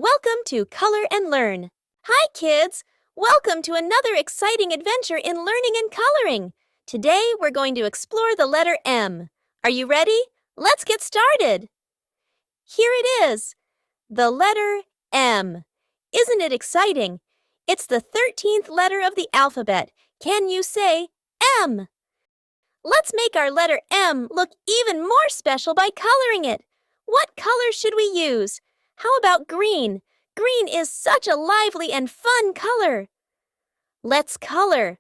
Welcome to Color and Learn. Hi, kids! Welcome to another exciting adventure in learning and coloring. Today, we're going to explore the letter M. Are you ready? Let's get started. Here it is, the letter M. Isn't it exciting? It's the 13th letter of the alphabet. Can you say M? Let's make our letter M look even more special by coloring it. What color should we use? How about green? Green is such a lively and fun color. Let's color.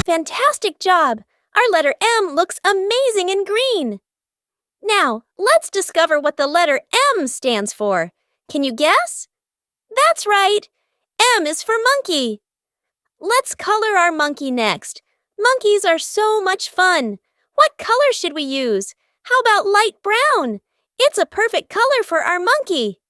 Fantastic job! Our letter M looks amazing in green. Now, let's discover what the letter M stands for. Can you guess? That's right! M is for monkey. Let's color our monkey next. Monkeys are so much fun. What color should we use? How about light brown? It's a perfect color for our monkey.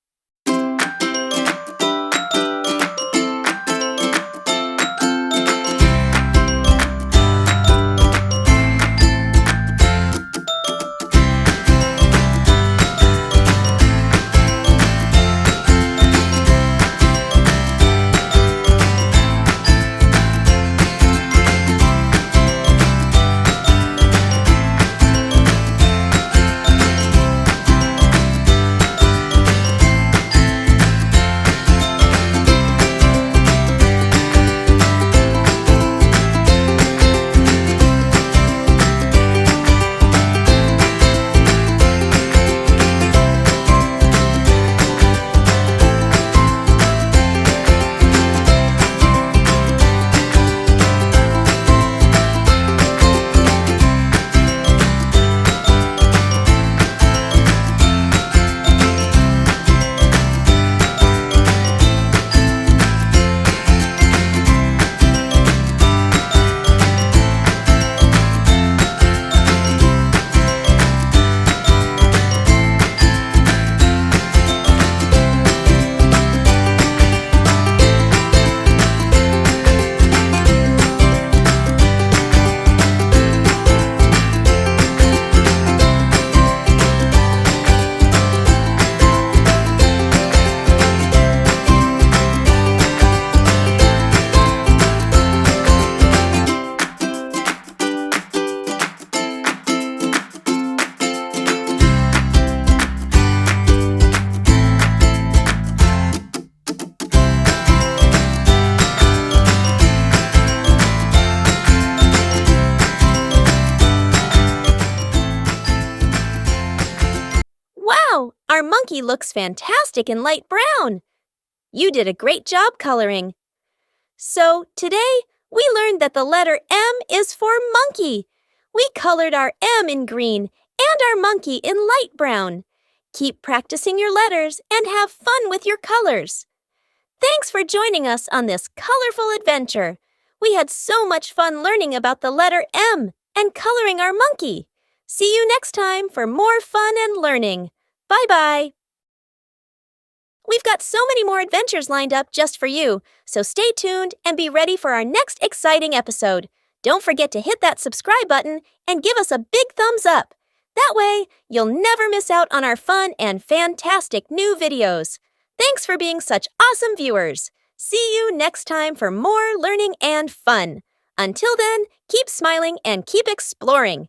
Wow, our monkey looks fantastic in light brown. You did a great job coloring. So today, we learned that the letter M is for monkey. We colored our M in green and our monkey in light brown. Keep practicing your letters and have fun with your colors. Thanks for joining us on this colorful adventure. We had so much fun learning about the letter M and coloring our monkey. See you next time for more fun and learning. Bye-bye. We've got so many more adventures lined up just for you, so stay tuned and be ready for our next exciting episode. Don't forget to hit that subscribe button and give us a big thumbs up. That way, you'll never miss out on our fun and fantastic new videos. Thanks for being such awesome viewers. See you next time for more learning and fun. Until then, keep smiling and keep exploring.